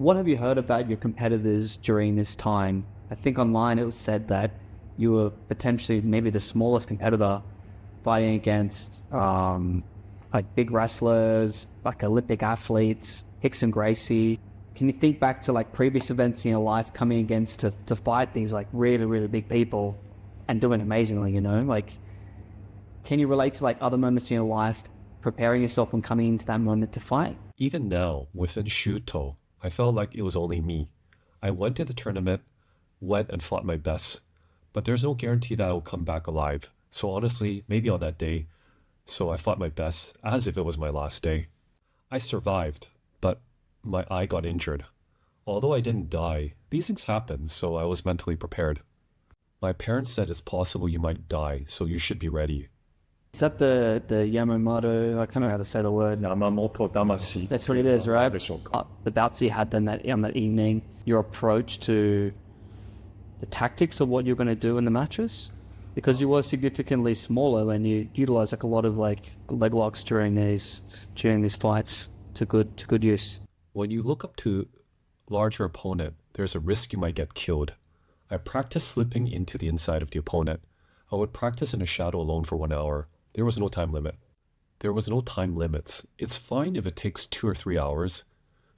What have you heard about your competitors during this time? I think online it was said that you were potentially maybe the smallest competitor fighting against like big wrestlers, like Olympic athletes, Rickson Gracie. Can you think back to like previous events in your life coming against to fight these like really, really big people and doing amazingly, you know? Like, can you relate to like other moments in your life, preparing yourself and coming into that moment to fight? Even now, within Shuto, I felt like it was only me. I went to the tournament, went and fought my best, but there's no guarantee that I will come back alive. So honestly, maybe on that day, so I fought my best as if it was my last day. I survived, but my eye got injured. Although I didn't die, these things happen, so I was mentally prepared. My parents said it's possible you might die, so you should be ready. Is that the Yamamoto? I can't know how to say the word. Yamamoto Damashi. That's what it is, right? The bouts you had then on that evening, your approach to the tactics of what you're going to do in the matches, because you were significantly smaller and you utilized like a lot of like leg locks during these fights to good use. When you look up to larger opponent, there's a risk you might get killed. I practiced slipping into the inside of the opponent. I would practice in a shadow alone for 1 hour. There was no time limit. There was no time limits. It's fine if it takes 2 or 3 hours.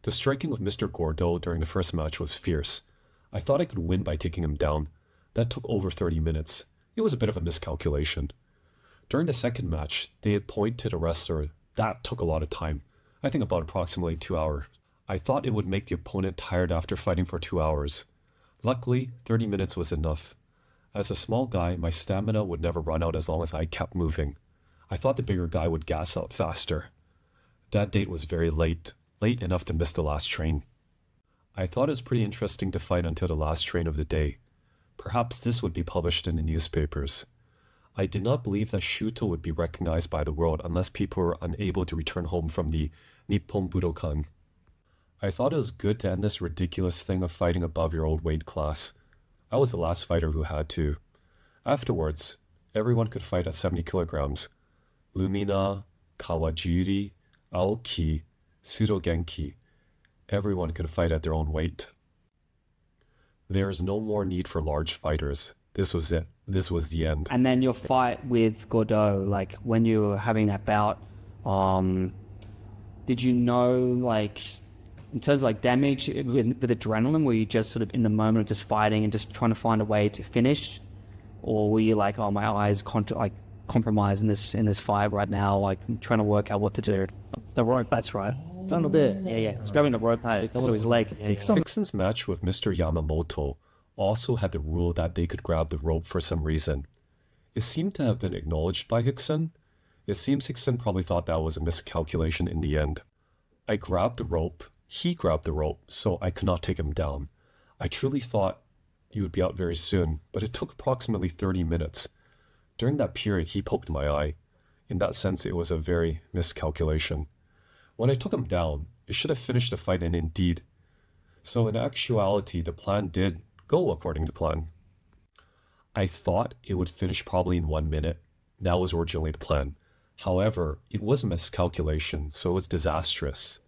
The striking with Mr. Gordeau during the first match was fierce. I thought I could win by taking him down. That took over 30 minutes. It was a bit of a miscalculation. During the second match, they had pointed a wrestler. That took a lot of time. I think about approximately 2 hours. I thought it would make the opponent tired after fighting for 2 hours. Luckily, 30 minutes was enough. As a small guy, my stamina would never run out as long as I kept moving. I thought the bigger guy would gas out faster. That date was very late enough to miss the last train. I thought it was pretty interesting to fight until the last train of the day. Perhaps this would be published in the newspapers. I did not believe that Shuto would be recognized by the world unless people were unable to return home from the Nippon Budokan. I thought it was good to end this ridiculous thing of fighting above your old weight class. I was the last fighter who had to. Afterwards, everyone could fight at 70 kilograms. Lumina, Kawajiri, Aoki, Sudogenki. Everyone could fight at their own weight. There is no more need for large fighters. This was it. This was the end. And then your fight with Gordeau, like when you were having that bout, did you know, like, in terms of like damage with adrenaline, were you just sort of in the moment of just fighting and just trying to find a way to finish? Or were you like, oh, my eyes compromised in this fight right now, like I'm trying to work out what to do? The rope, that's right. Found it there. Yeah. It's grabbing the rope to his leg. Rickson's match with Mr. Yamamoto also had the rule that they could grab the rope for some reason. It seemed to have been acknowledged by Rickson. It seems Rickson probably thought that was a miscalculation in the end. I grabbed the rope. He grabbed the rope, so I could not take him down. I truly thought he would be out very soon, but it took approximately 30 minutes. During that period, he poked my eye. In that sense, it was a very miscalculation. When I took him down, it should have finished the fight, and indeed. So in actuality, the plan did go according to plan. I thought it would finish probably in 1 minute. That was originally the plan. However, it was a miscalculation, so it was disastrous.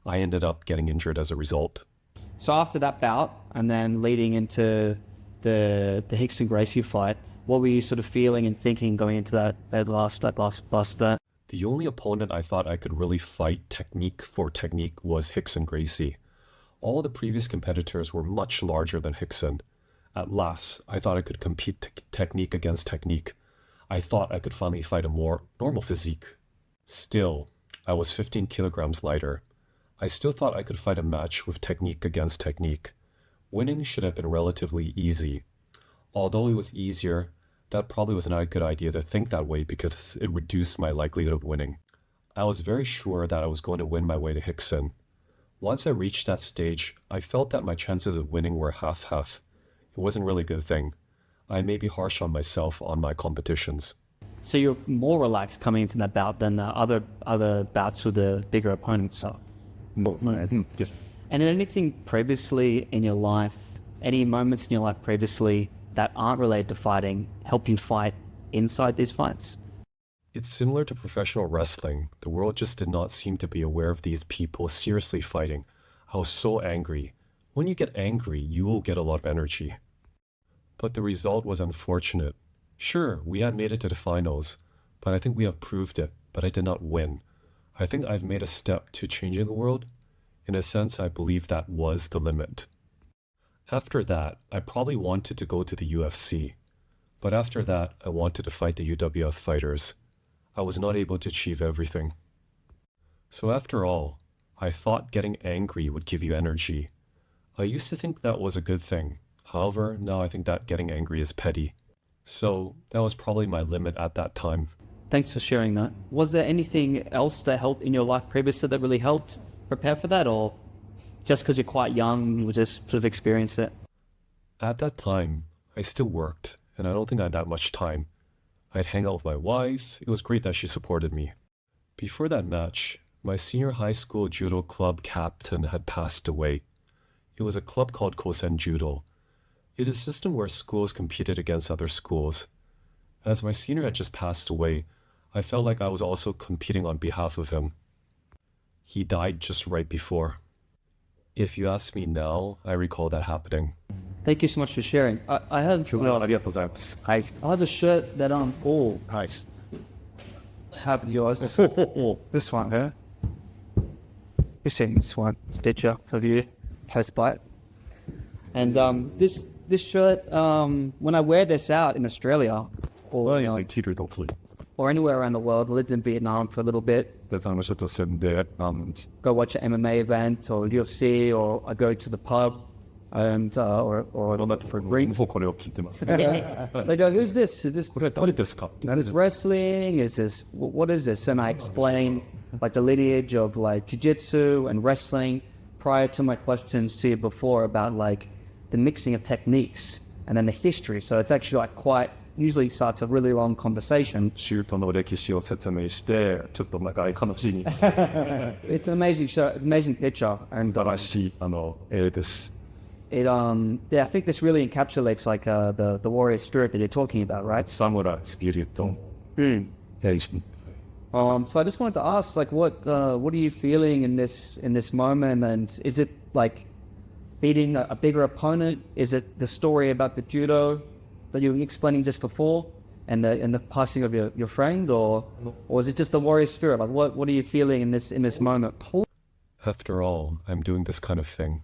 I ended up getting injured as a result. So after that bout, and then leading into the Rickson Gracie fight, what were you sort of feeling and thinking going into that last bout? The only opponent I thought I could really fight technique for technique was Rickson Gracie. All the previous competitors were much larger than Rickson. At last, I thought I could compete technique against technique. I thought I could finally fight a more normal physique. Still, I was 15 kilograms lighter. I still thought I could fight a match with technique against technique. Winning should have been relatively easy. Although it was easier, that probably was not a good idea to think that way because it reduced my likelihood of winning. I was very sure that I was going to win my way to Rickson. Once I reached that stage, I felt that my chances of winning were half-half. It wasn't really a good thing. I may be harsh on myself on my competitions. So you're more relaxed coming into that bout than the other bouts with the bigger opponents. And in anything previously in your life, any moments in your life previously that aren't related to fighting help you fight inside these fights? It's similar to professional wrestling. The world just did not seem to be aware of these people seriously fighting. I was so angry. When you get angry, you will get a lot of energy. But the result was unfortunate. Sure, we had made it to the finals, but I think we have proved it, but I did not win. I think I've made a step to changing the world. In a sense, I believe that was the limit. After that, I probably wanted to go to the UFC. But after that, I wanted to fight the UWF fighters. I was not able to achieve everything. So after all, I thought getting angry would give you energy. I used to think that was a good thing. However, now I think that getting angry is petty. So that was probably my limit at that time. Thanks for sharing that. Was there anything else that helped in your life previously that really helped prepare for that, or just because you're quite young, you just sort of experienced it? At that time, I still worked, and I don't think I had that much time. I'd hang out with my wife. It was great that she supported me. Before that match, my senior high school judo club captain had passed away. It was a club called Kosen Judo. It is a system where schools competed against other schools. As my senior had just passed away, I felt like I was also competing on behalf of him. He died just right before. If you ask me now, I recall that happening. Thank you so much for sharing. I have a shirt that Nice. have yours. This one here. You've seen this one, this picture of you, post by it. And this shirt, when I wear this out in Australia, or you know, or anywhere around the world, lived in Vietnam for a little bit, go watch an MMA event or UFC, or I go to the pub and or for a drink. They go, who's this? Is this wrestling? Is this what is this? And I explain like the lineage of like jiu-jitsu and wrestling prior to my questions to you before about like the mixing of techniques and then the history. So it's actually like quite usually starts a really long conversation. It's an amazing show, amazing picture, and yeah, I think this really encapsulates like the warrior spirit that you're talking about, right? Samurai spirit. So I just wanted to ask, like, what are you feeling in this moment, and is it like beating a bigger opponent? Is it the story about the judo that you were explaining just before, and the passing of your friend, or is it just the warrior spirit? Like, what are you feeling in this moment? After all, I'm doing this kind of thing.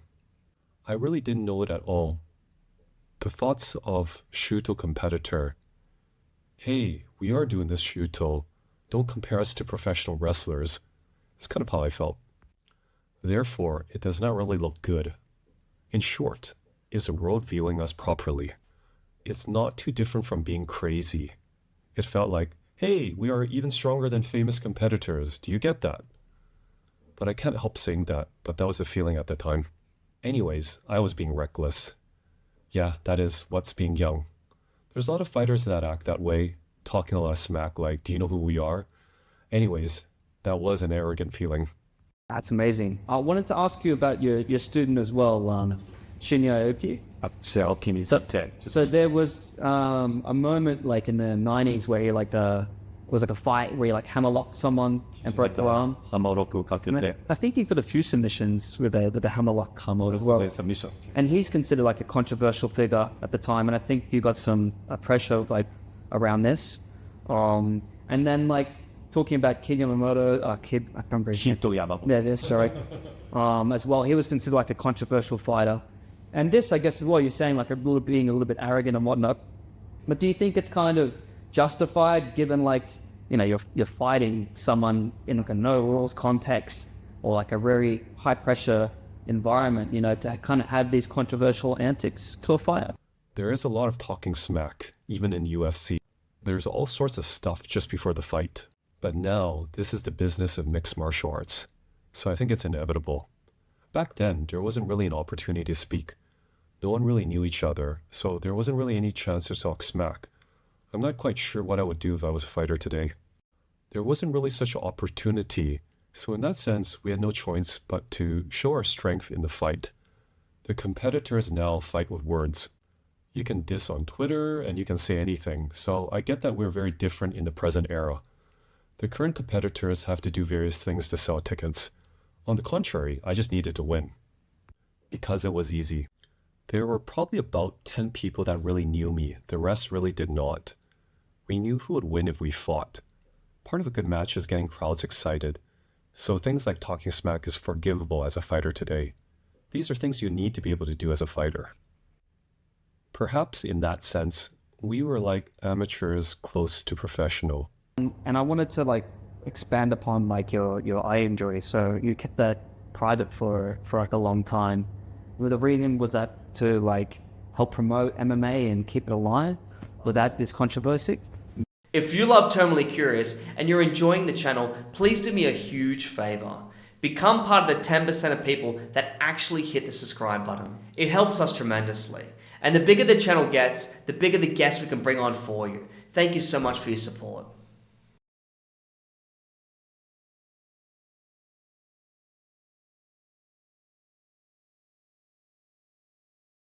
I really didn't know it at all. The thoughts of Shuto competitor, hey, we are doing this Shuto, don't compare us to professional wrestlers, is kind of how I felt. Therefore, it does not really look good. In short, is the world viewing us properly? It's not too different from being crazy. It felt like, hey, we are even stronger than famous competitors. Do you get that? But I can't help saying that, but that was the feeling at the time. Anyways, I was being reckless. Yeah, that is what's being young. There's a lot of fighters that act that way, talking a lot of smack like, do you know who we are? Anyways, that was an arrogant feeling. That's amazing. I wanted to ask you about your student as well, Shinya Aoki. So there was a moment like in the 90s where he like was like a fight where he like hammerlocked someone and broke their arm. I think he got a few submissions with the hammerlock as well. And he's considered like a controversial figure at the time, and I think you got some pressure like around this. And then like talking about Kid Yamamoto, I can't remember. Sorry. As well, he was considered like a controversial fighter. And this, I guess, as well, you're saying like being a little bit arrogant and whatnot. But do you think it's kind of justified, given like, you know, you're fighting someone in like a no rules context or like a very high pressure environment, you know, to kind of have these controversial antics to a fighter? There is a lot of talking smack, even in UFC. There's all sorts of stuff just before the fight. But now, this is the business of mixed martial arts. So I think it's inevitable. Back then, there wasn't really an opportunity to speak. No one really knew each other, so there wasn't really any chance to talk smack. I'm not quite sure what I would do if I was a fighter today. There wasn't really such an opportunity, so in that sense, we had no choice but to show our strength in the fight. The competitors now fight with words. You can diss on Twitter, and you can say anything, so I get that we're very different in the present era. The current competitors have to do various things to sell tickets. On the contrary, I just needed to win. because it was easy. There were probably about 10 people that really knew me. The rest really did not. We knew who would win if we fought. Part of a good match is getting crowds excited. So things like talking smack is forgivable as a fighter today. These are things you need to be able to do as a fighter. Perhaps in that sense, we were like amateurs close to professional. And I wanted to like expand upon like your eye injury. So you kept that private for like a long time. The reason was that to like help promote MMA and keep it alive without this controversy? If you love Terminally Curious and you're enjoying the channel, please do me a huge favor. Become part of the 10% of people that actually hit the subscribe button. It helps us tremendously. And the bigger the channel gets, the bigger the guests we can bring on for you. Thank you so much for your support.